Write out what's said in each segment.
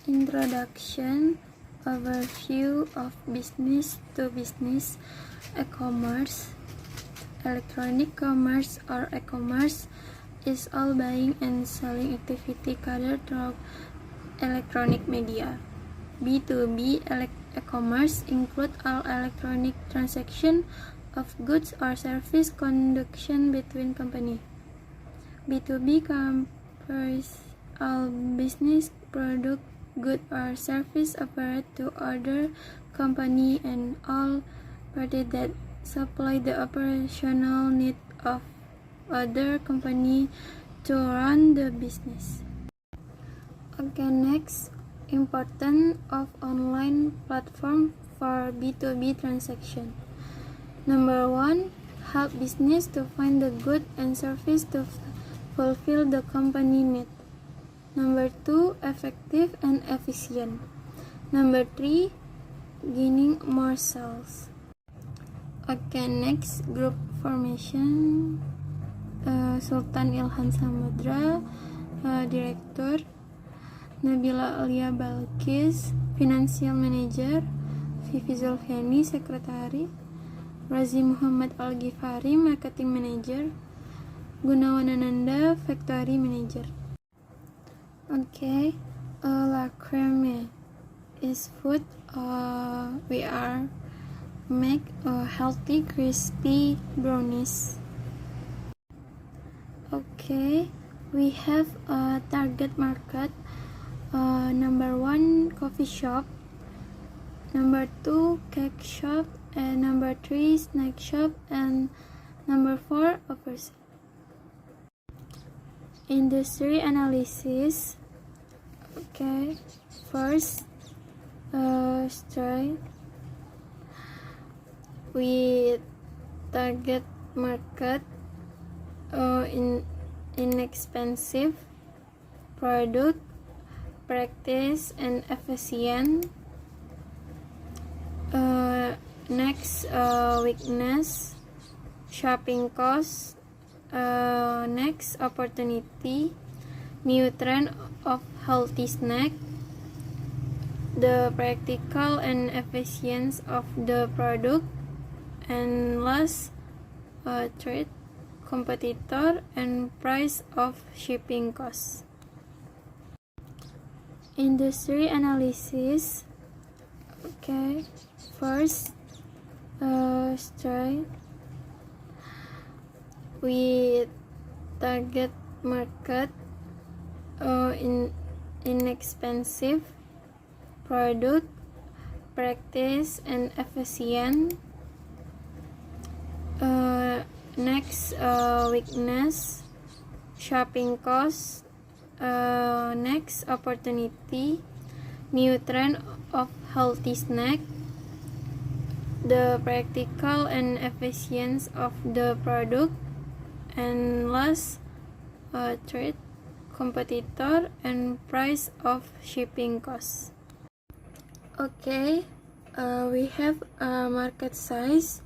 Introduction. Overview of business-to-business e-commerce. Electronic commerce or e-commerce is all buying and selling activity carried through electronic media. B2B e-commerce include all electronic transaction of goods or service conduction between companies. B2B covers all business, product, good or service offered to other company and all parties that supply the operational need of other company to run the business. Okay, next, importance of online platform for B2B transaction. Number 1, help business to find the good and service to fulfill the company need. Number 2, effective and efficient. Number 3, gaining more sales. Okay, next, group formation. Sultan Ilham Samudera, Director. NABIILA ALYAA BALQIS, Financial Manager. FIFI ZULVIANI, Secretary. ROZI Muhammad ALGHIFARI, Marketing Manager. GUNAWAN ANANDA, Factory Manager. Okay, la crème is food. We are make healthy crispy brownies. Okay, we have a target market. Number 1, coffee shop. Number 2, cake shop. And number 3, snack shop. And number 4, offers. Industry analysis. Okay, first, straight. We target market in inexpensive product, practice and efficient. Next, weakness, shopping cost. Next, opportunity, new trend of healthy snack, the practical and efficiency of the product, and last, threat, competitor and price of shipping costs. Industry analysis. Okay, first, straight. We target market in inexpensive product, practice and efficient. Next, weakness, shopping cost. Next, opportunity, new trend of healthy snack, the practical and efficiency of the product, and last, threat, competitor and price of shipping costs. Okay, we have a market size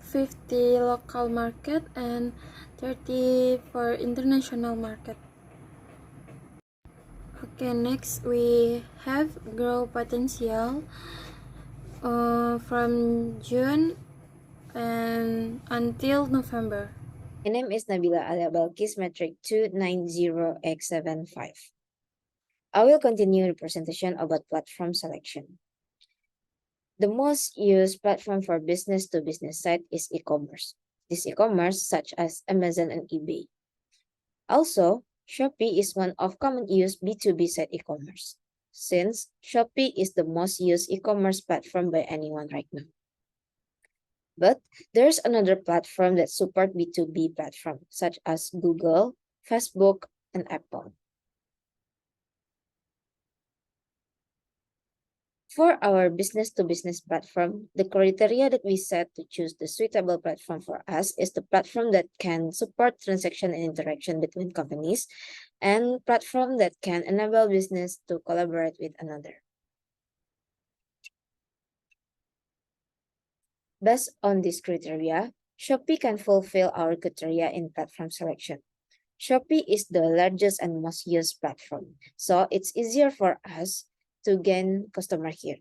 50 local market and 30 for international market. Okay, next we have growth potential from June and until November. My name is NABIILA ALYAA BALQIS, metric 290x75. I will continue the presentation about platform selection. The most used platform for business-to-business site is e-commerce. This e-commerce such as Amazon and eBay. Also, Shopee is one of common used B2B site e-commerce, since Shopee is the most used e-commerce platform by anyone right now. But there's another platform that support B2B platform such as Google, Facebook, and Apple. For our business-to-business platform, the criteria that we set to choose the suitable platform for us is the platform that can support transaction and interaction between companies, and platform that can enable business to collaborate with another. Based on this criteria, Shopee can fulfill our criteria in platform selection. Shopee is the largest and most used platform, so it's easier for us to gain customer here.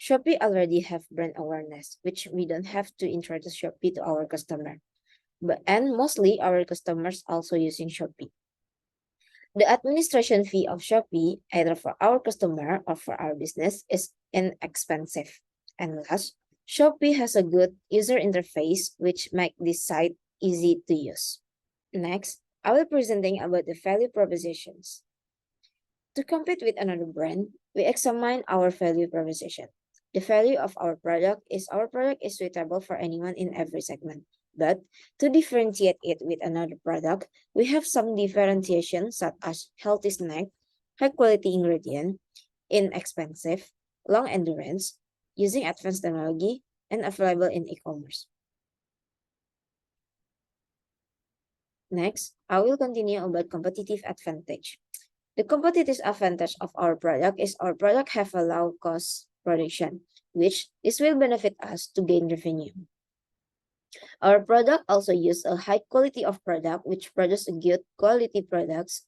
Shopee already have brand awareness, which we don't have to introduce Shopee to our customer. And mostly our customers also using Shopee. The administration fee of Shopee, either for our customer or for our business, is inexpensive. And last, Shopee has a good user interface which make this site easy to use. Next, I will presenting about the value propositions. To compete with another brand, we examine our value proposition. The value of our product is suitable for anyone in every segment. But to differentiate it with another product, we have some differentiation such as healthy snack, high quality ingredient, inexpensive, long endurance, using advanced technology, and available in e-commerce. Next, I will continue about competitive advantage. The competitive advantage of our product is our product have a low cost production, which this will benefit us to gain revenue. Our product also use a high quality of product, which produce a good quality products,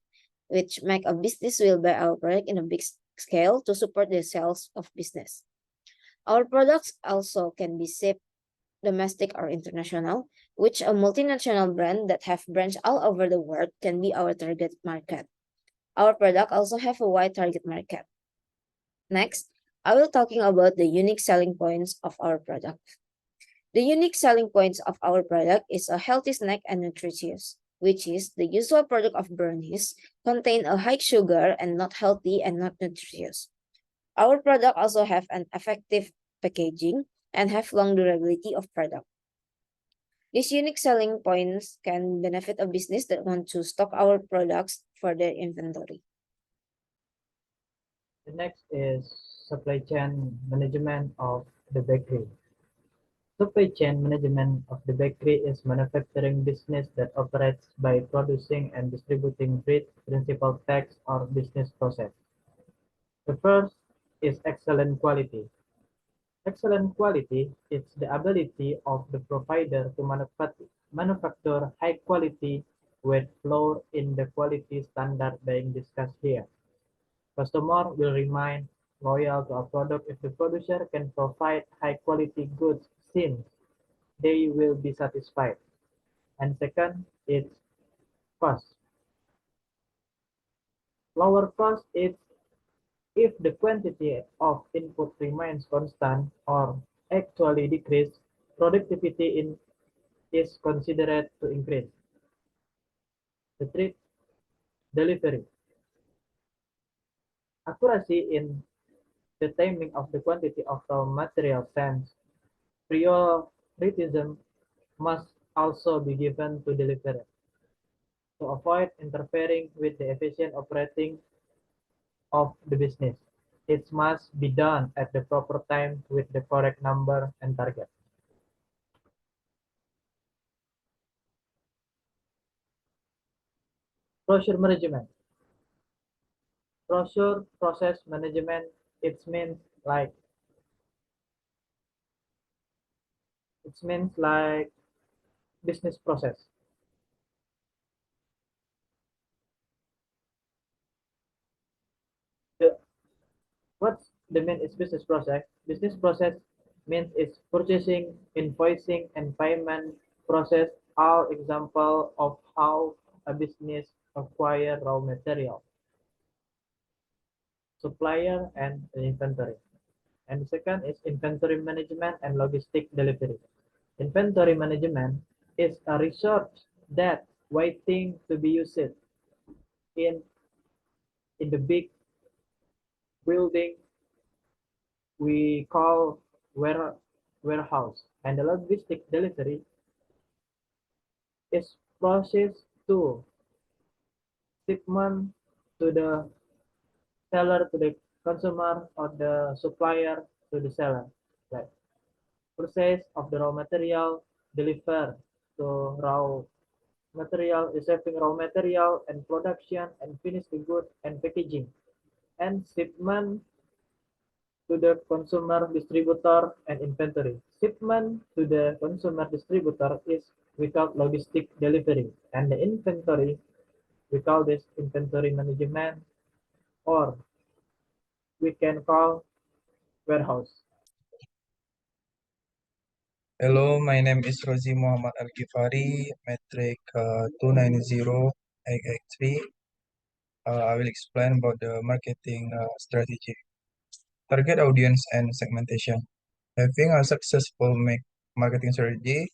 which make a business will buy our product in a big scale to support the sales of business. Our products also can be shipped domestic or international, which a multinational brand that have branches all over the world can be our target market. Our product also have a wide target market. Next, I will talking about the unique selling points of our product. The unique selling points of our product is a healthy snack and nutritious, which is the usual product of brownies, contain a high sugar and not healthy and not nutritious. Our product also have an effective packaging and have long durability of product. These unique selling points can benefit a business that want to stock our products for their inventory. The next is supply chain management of the bakery. Supply chain management of the bakery is manufacturing business that operates by producing and distributing bread, principal packs, or business process. The first is excellent quality. Excellent quality is the ability of the provider to manufacture high quality with flour in the quality standard being discussed here. Customer will remain loyal to a product if the producer can provide high quality goods since they will be satisfied. And second, it's cost. Lower cost is if the quantity of input remains constant or actually decrease, productivity is considered to increase. The third, delivery. Accuracy in the timing of the quantity of raw material sense. Prioritism must also be given to delivery to avoid interfering with the efficient operating of the business. It must be done at the proper time with the correct number and target. Procedure management. Process management, it means like business process. What's the mean is business process? Business process means it's purchasing, invoicing, and payment process are example of how a business acquire raw material, supplier, and inventory. And the second is inventory management and logistic delivery. Inventory management is a resource that waiting to be used in the big building we call warehouse, and the logistic delivery is process to shipment to the seller to the consumer or the supplier to the seller. Like process of the raw material deliver to raw material, receiving raw material and production and finish the good and packaging and shipment to the consumer distributor and inventory. Shipment to the consumer distributor is we call logistic delivery, and the inventory we call this inventory management or we can call warehouse. Hello, my name is ROZI Muhammad ALGHIFARI, metric 2908883. I will explain about the marketing strategy, target audience, and segmentation. Having a successful marketing strategy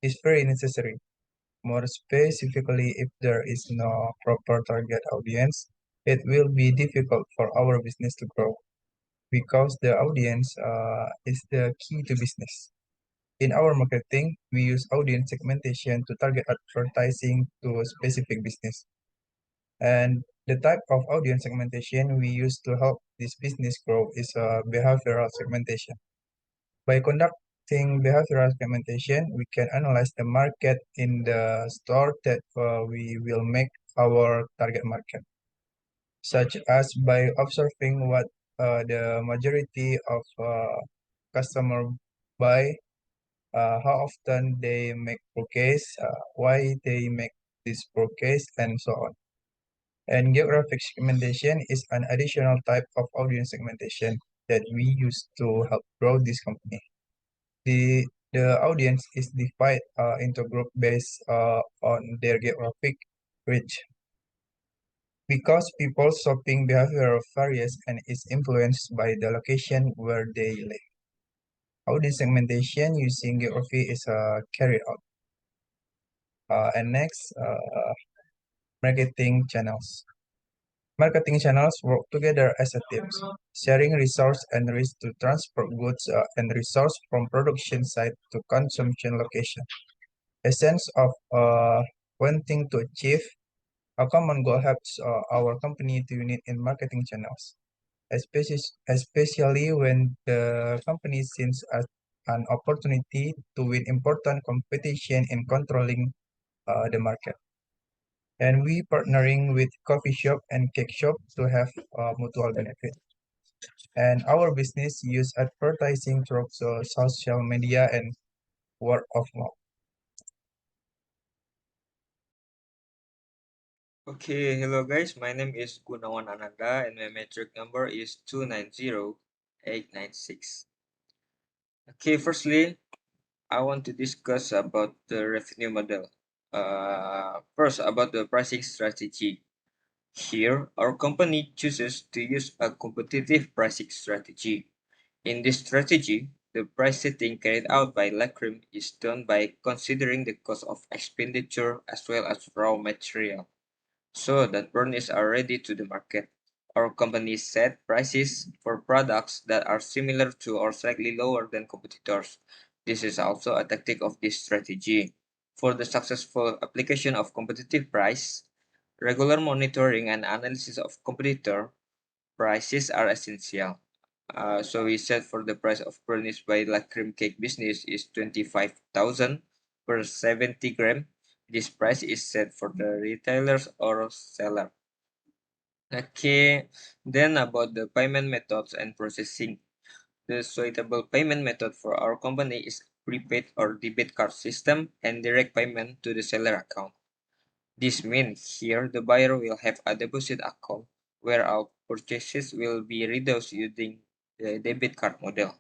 is very necessary. More specifically, if there is no proper target audience, it will be difficult for our business to grow because the audience is the key to business. In our marketing, we use audience segmentation to target advertising to a specific business. And the type of audience segmentation we use to help this business grow is behavioral segmentation. By conducting behavioral segmentation, we can analyze the market in the store that we will make our target market, such as by observing what the majority of customer buy, how often they make purchase, why they make this purchase, and so on. And geographic segmentation is an additional type of audience segmentation that we use to help grow this company. The audience is divided into group based on their geographic reach. Because people's shopping behavior varies and is influenced by the location where they live. Audience segmentation using geography is carried out. And next, marketing channels. Marketing channels work together as a team, sharing resource and risk to transport goods and resource from production site to consumption location. Essence of wanting to achieve a common goal helps our company to unite in marketing channels, especially when the company sees as an opportunity to win important competition in controlling the market. And we partnering with coffee shop and cake shop to have mutual benefit. And our business use advertising through social media and word of mouth. Okay, hello guys, my name is Gunawan Ananda and my metric number is 290,896. Okay, firstly, I want to discuss about the revenue model. First, about the pricing strategy. Here, our company chooses to use a competitive pricing strategy. In this strategy, the price setting carried out by Lacrim is done by considering the cost of expenditure as well as raw material, so that furnaces are ready to the market. Our company set prices for products that are similar to or slightly lower than competitors. This is also a tactic of this strategy. For the successful application of competitive price, regular monitoring and analysis of competitor prices are essential. So we said for the price of furnace by La Cream Cake business is 25,000 per 70 gram. This price is set for the retailers or seller. Okay, then about the payment methods and processing. The suitable payment method for our company is prepaid or debit card system and direct payment to the seller account. This means here the buyer will have a deposit account where our purchases will be reduced using the debit card model.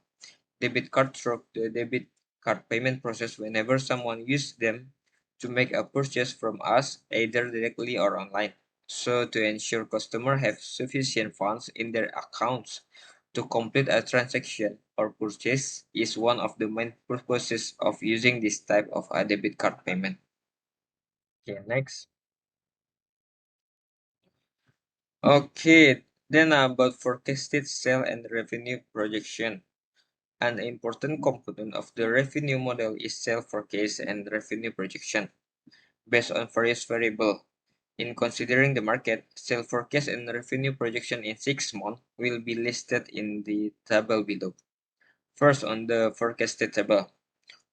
Debit card through the debit card payment process whenever someone uses them to make a purchase from us either directly or online. So to ensure customers have sufficient funds in their accounts to complete a transaction or purchase is one of the main purposes of using this type of a debit card payment. Okay, next. Okay, then about forecasted sale and revenue projection. An important component of the revenue model is sales forecast and revenue projection based on various variables. In considering the market, sales forecast and revenue projection in 6 months will be listed in the table below. First, on the forecasted table.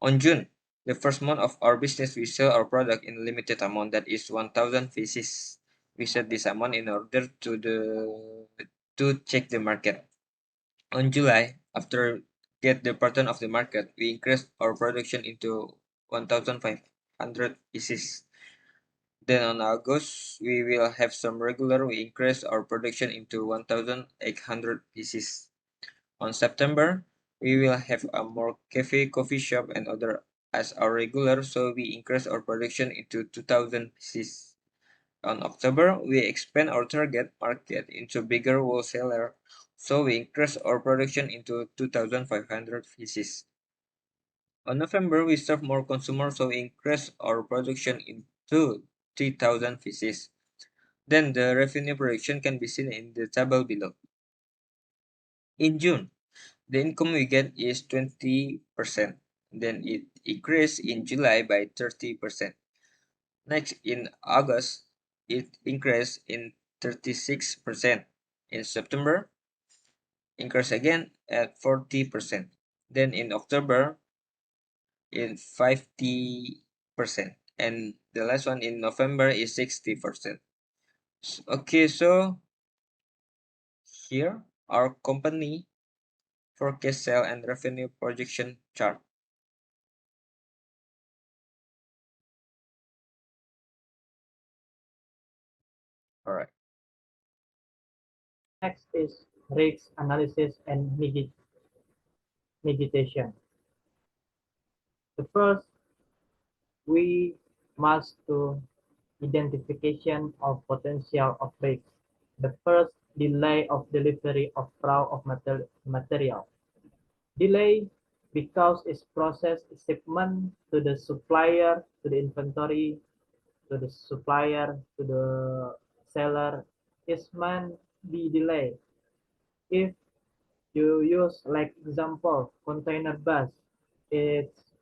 On June, the first month of our business, we sell our product in limited amount, that is 1,000 pieces. We set this amount in order to check the market. On July, after get the pattern of the market, we increased our production into 1,500 pieces. Then on August, we will have some regular. We increase our production into 1,800 pieces. On September, we will have a more cafe, coffee shop, and other as our regular, so we increase our production into 2,000 pieces. On October, we expand our target market into bigger wholesaler, so we increase our production into 2,500 pieces. On November, we serve more consumers, so we increase our production into 3,000 pieces. Then the revenue projection can be seen in the table below. In June, the income we get is 20%. Then it increased in July by 30%. Next, in August, it increased in 36%. In September, increased again at 40%. Then in October, in 50%. And the last one in November is 60%. Okay, so here our company forecast sale and revenue projection chart. All right. Next is risk analysis and mitigation. The first, we must do identification of potential of risks. The first, delay of delivery of raw material. Delay because its process shipment to the supplier, to the inventory, to the supplier, to the seller, it might be delayed. If you use like example container bus, it's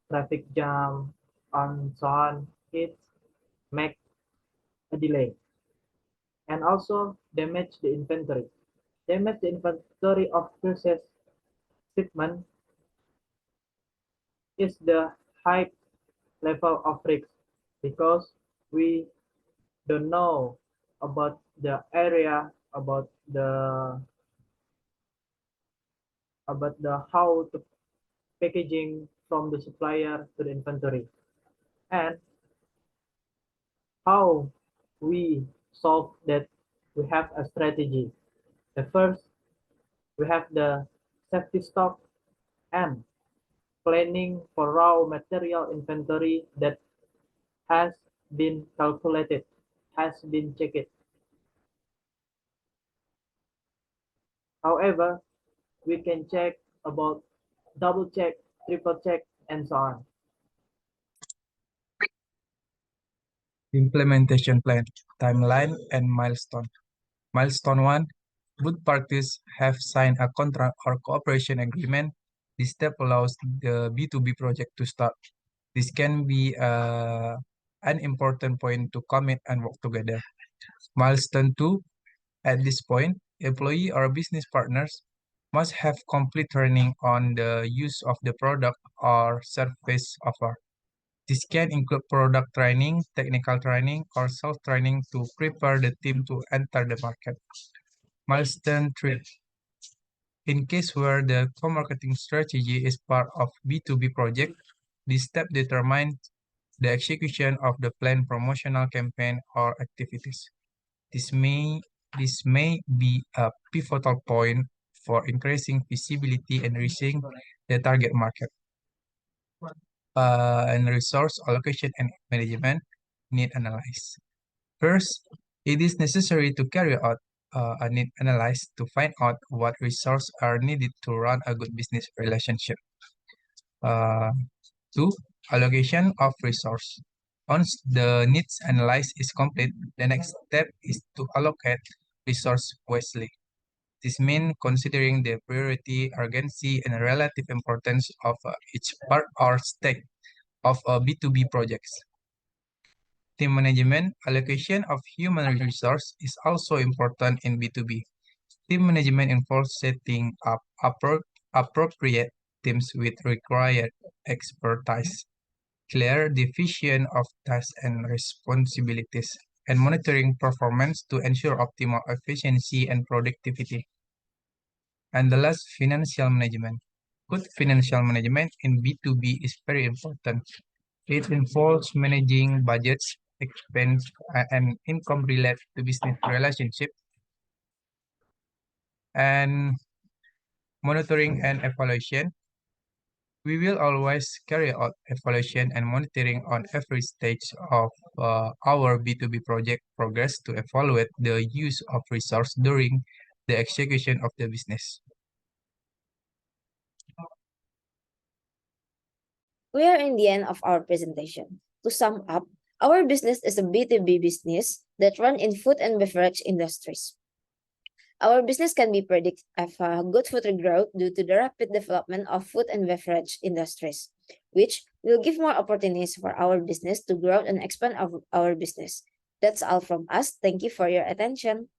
traffic jam and so on, it make a delay. And also damage the inventory. Damage the inventory of process shipment is the high level of risk because we don't know about the area, about the how to packaging from the supplier to the inventory, and how we solve that. We have a strategy. The first, we have the safety stock and planning for raw material inventory that has been calculated, has been checked. However, we can check about double check, triple check, and so on. Implementation plan, timeline, and milestone. Milestone 1, both parties have signed a contract or cooperation agreement. This step allows the B2B project to start. This can be an important point to commit and work together. Milestone 2, at this point, employee or business partners must have complete training on the use of the product or service offer. This can include product training, technical training, or self-training to prepare the team to enter the market. Milestone 3. In case where the co-marketing strategy is part of B2B project, this step determines the execution of the planned promotional campaign or activities. This may be a pivotal point for increasing visibility and reaching the target market. And resource allocation and management need analysis. First, it is necessary to carry out a need analysis to find out what resources are needed to run a good business relationship. Uh, 2. Allocation of resource. Once the needs analysis is complete, the next step is to allocate resource wisely. This means considering the priority, urgency, and relative importance of each part or stake of a B2B projects. Team management, allocation of human resource is also important in B2B. Team management involves setting up appropriate teams with required expertise, clear division of tasks and responsibilities, and monitoring performance to ensure optimal efficiency and productivity. And the last, financial management. Good financial management in B2B is very important. It involves managing budgets, expense, and income related to business relationship, and monitoring and evaluation. We will always carry out evaluation and monitoring on every stage of our B2B project progress to evaluate the use of resource during the execution of the business. We are in the end of our presentation. To sum up, our business is a B2B business that runs in food and beverage industries. Our business can be predicted of good future growth due to the rapid development of food and beverage industries, which will give more opportunities for our business to grow and expand our business. That's all from us. Thank you for your attention.